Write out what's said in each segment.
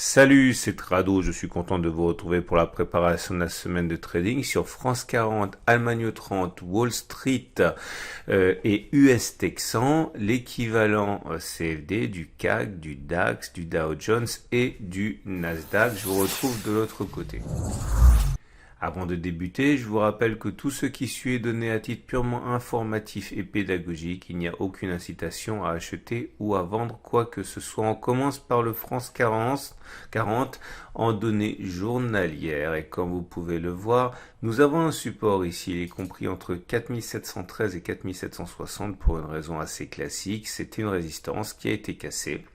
Salut, c'est Trado, je suis content de vous retrouver pour la préparation de la semaine de trading sur France 40, Allemagne 30, Wall Street et US Texan, l'équivalent CFD du CAC, du DAX, du Dow Jones et du Nasdaq. Je vous retrouve de l'autre côté. Avant de débuter, je vous rappelle que tout ce qui suit est donné à titre purement informatif et pédagogique. Il n'y a aucune incitation à acheter ou à vendre quoi que ce soit. On commence par le France 40 en données journalières. Et comme vous pouvez le voir, nous avons un support ici. Il est compris entre 4713 et 4760 pour une raison assez classique. C'était une résistance qui a été cassée.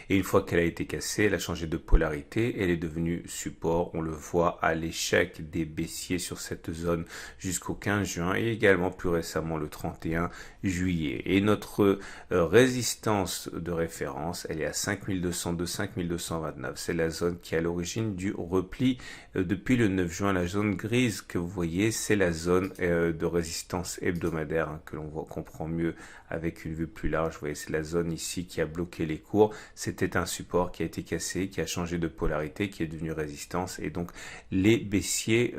Et une fois qu'elle a été cassée, elle a changé de polarité, elle est devenue support. On le voit à l'échec des baissiers sur cette zone jusqu'au 15 juin et également plus récemment le 31 juillet. Et notre résistance de référence, elle est à 5202, 5229. C'est la zone qui est à l'origine du repli depuis le 9 juin. La zone grise que vous voyez, c'est la zone de résistance hebdomadaire que l'on comprend mieux avec une vue plus large. Vous voyez, c'est la zone ici qui a bloqué les cours. C'était un support qui a été cassé, qui a changé de polarité, qui est devenu résistance. Et donc, les baissiers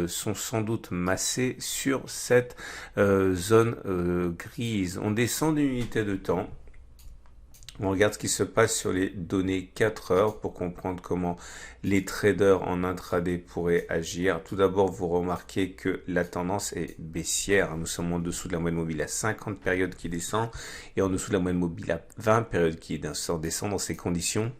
sont sans doute massés sur cette zone grise. On descend d'une unité de temps. On regarde ce qui se passe sur les données 4 heures pour comprendre comment les traders en intraday pourraient agir. Tout d'abord, vous remarquez que la tendance est baissière. Nous sommes en dessous de la moyenne mobile à 50 périodes qui descend et en dessous de la moyenne mobile à 20 périodes qui descend. Dans ces conditions,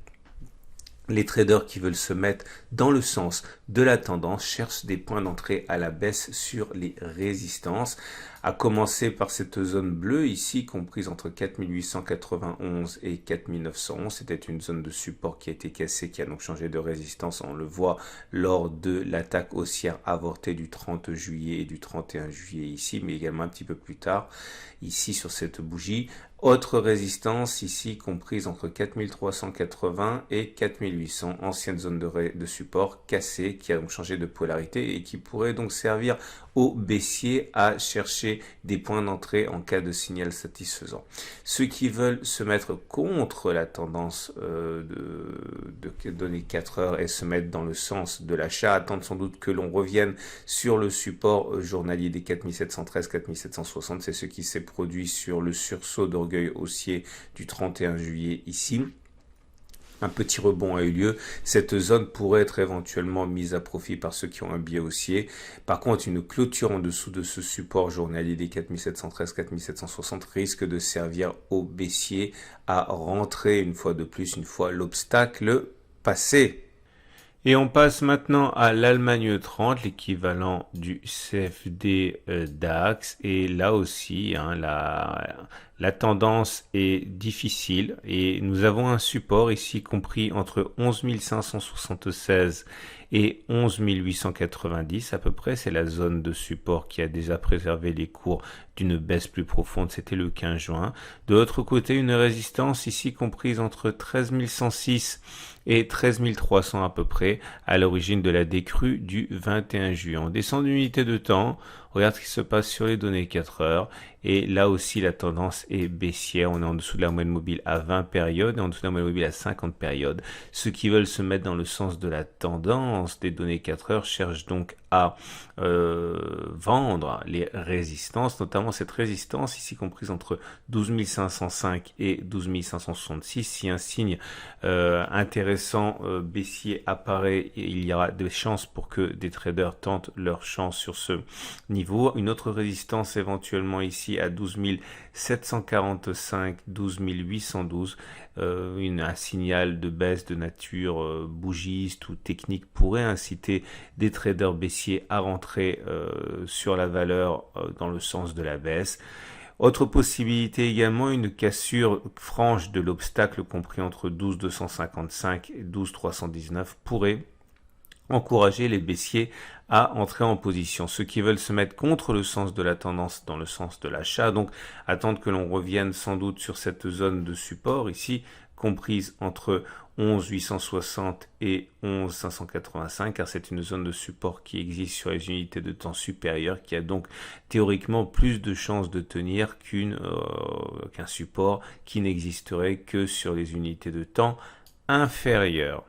les traders qui veulent se mettre dans le sens de la tendance cherchent des points d'entrée à la baisse sur les résistances, à commencer par cette zone bleue ici, comprise entre 4891 et 4911. C'était une zone de support qui a été cassée, qui a donc changé de résistance. On le voit lors de l'attaque haussière avortée du 30 juillet et du 31 juillet ici, mais également un petit peu plus tard, ici sur cette bougie. Autre résistance ici comprise entre 4380 et 4800, ancienne zone de support cassée qui a donc changé de polarité et qui pourrait donc servir aux baissiers à chercher des points d'entrée en cas de signal satisfaisant. Ceux qui veulent se mettre contre la tendance de données 4 heures et se mettre dans le sens de l'achat attendent sans doute que l'on revienne sur le support journalier des 4713, 4760. C'est ce qui s'est produit sur le sursaut d'orgueil haussier du 31 juillet ici. Un petit rebond a eu lieu. Cette zone pourrait être éventuellement mise à profit par ceux qui ont un biais haussier. Par contre, une clôture en dessous de ce support journalier des 4713, 4760 risque de servir aux baissiers à rentrer une fois de plus, une fois l'obstacle passé. Et on passe maintenant à l'Allemagne 30, l'équivalent du CFD DAX. Et là aussi, la tendance est difficile. Et nous avons un support ici compris entre 11 576 et 11 890 à peu près. C'est la zone de support qui a déjà préservé les cours d'une baisse plus profonde. C'était le 15 juin. De l'autre côté, une résistance ici comprise entre 13 106 et 13 300 à peu près, à l'origine de la décrue du 21 juillet. On descend d'une unité de temps, regarde ce qui se passe sur les données 4 heures, et là aussi la tendance est baissière. On est en dessous de la moyenne mobile à 20 périodes et en dessous de la moyenne mobile à 50 périodes. Ceux qui veulent se mettre dans le sens de la tendance des données 4 heures cherchent donc à vendre les résistances, notamment cette résistance ici comprise entre 12 505 et 12 566. Si un signe intéressant baissier apparaît, il y aura des chances pour que des traders tentent leur chance sur ce niveau. Une autre résistance éventuellement ici à 12 745, 12 812, un signal de baisse de nature bougiste ou technique pourrait inciter des traders baissiers à rentrer sur la valeur dans le sens de la baisse. Autre possibilité également, une cassure franche de l'obstacle compris entre 12 255 et 12 319 pourrait encourager les baissiers à entrer en position. Ceux qui veulent se mettre contre le sens de la tendance dans le sens de l'achat, donc attendre que l'on revienne sans doute sur cette zone de support ici, comprise entre 11 860 et 11 585, car c'est une zone de support qui existe sur les unités de temps supérieures, qui a donc théoriquement plus de chances de tenir qu'un support qui n'existerait que sur les unités de temps inférieure.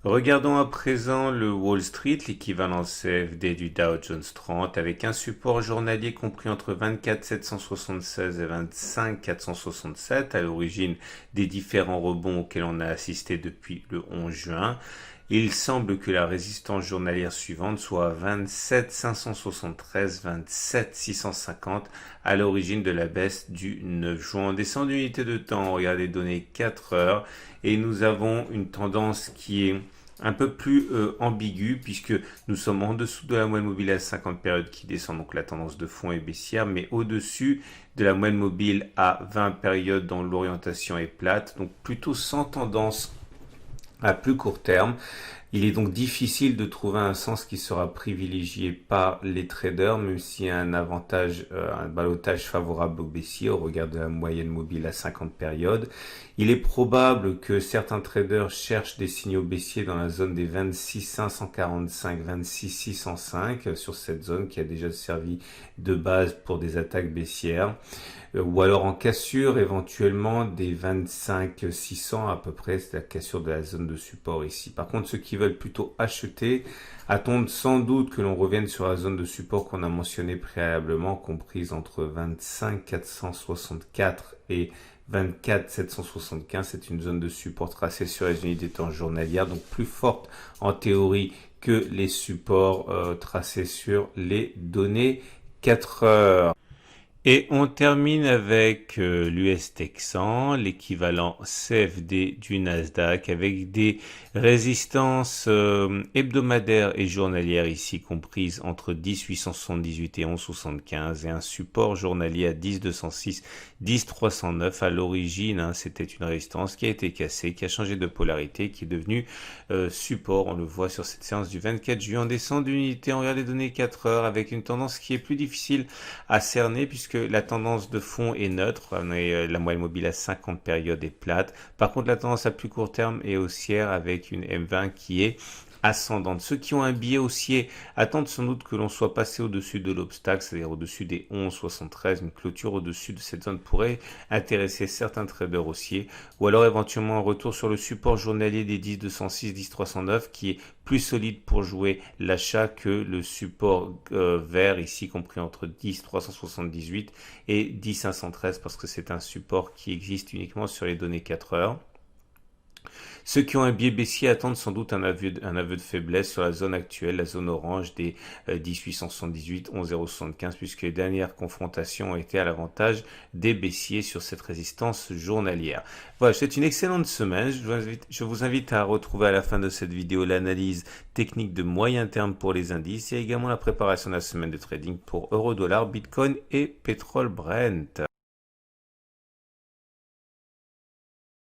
Regardons à présent le Wall Street, l'équivalent CFD du Dow Jones 30, avec un support journalier compris entre 24 776 et 25 467, à l'origine des différents rebonds auxquels on a assisté depuis le 11 juin. Il semble que la résistance journalière suivante soit 27 573, 27 650 à l'origine de la baisse du 9 juin. On descend d'unité de temps, on regarde les données 4 heures et nous avons une tendance qui est un peu plus ambiguë puisque nous sommes en dessous de la moyenne mobile à 50 périodes qui descend, donc la tendance de fond est baissière, mais au-dessus de la moyenne mobile à 20 périodes dont l'orientation est plate, donc plutôt sans tendance à plus court terme. Il est donc difficile de trouver un sens qui sera privilégié par les traders, même s'il y a un avantage, un ballottage favorable au baissier au regard de la moyenne mobile à 50 périodes. Il est probable que certains traders cherchent des signaux baissiers dans la zone des 26 545, 26 605 sur cette zone qui a déjà servi de base pour des attaques baissières. Ou alors en cassure éventuellement des 25 600 à peu près, c'est la cassure de la zone de support ici. Par contre, ceux qui veulent plutôt acheter attendent sans doute que l'on revienne sur la zone de support qu'on a mentionnée préalablement, comprise entre 25 464 et 24 775. C'est une zone de support tracée sur les unités de temps journalières, donc plus forte en théorie que les supports tracés sur les données 4 heures. Et on termine avec l'US Texan, l'équivalent CFD du Nasdaq, avec des résistances hebdomadaires et journalières ici comprises entre 10 878 et 11 75 et un support journalier à 10 206, 10 309. À l'origine, c'était une résistance qui a été cassée, qui a changé de polarité, qui est devenue support. On le voit sur cette séance du 24 juillet. On descend d'unité, on regarde les données 4 heures avec une tendance qui est plus difficile à cerner puisque la tendance de fond est neutre, la moyenne mobile à 50 périodes est plate. Par contre, la tendance à plus court terme est haussière avec une M20 qui est ascendante. Ceux qui ont un biais haussier attendent sans doute que l'on soit passé au-dessus de l'obstacle, c'est-à-dire au-dessus des 11,73. Une clôture au-dessus de cette zone pourrait intéresser certains traders haussiers, ou alors éventuellement un retour sur le support journalier des 10 206, 10 309 qui est plus solide pour jouer l'achat que le support vert ici compris entre 10 378 et 10 513 parce que c'est un support qui existe uniquement sur les données 4 heures. Ceux qui ont un biais baissier attendent sans doute un aveu de faiblesse sur la zone actuelle, la zone orange des 10 878, 11 075, puisque les dernières confrontations ont été à l'avantage des baissiers sur cette résistance journalière. Voilà, je vous souhaite une excellente semaine. Je vous invite à retrouver à la fin de cette vidéo l'analyse technique de moyen terme pour les indices et également la préparation de la semaine de trading pour euro-dollar, bitcoin et pétrole Brent.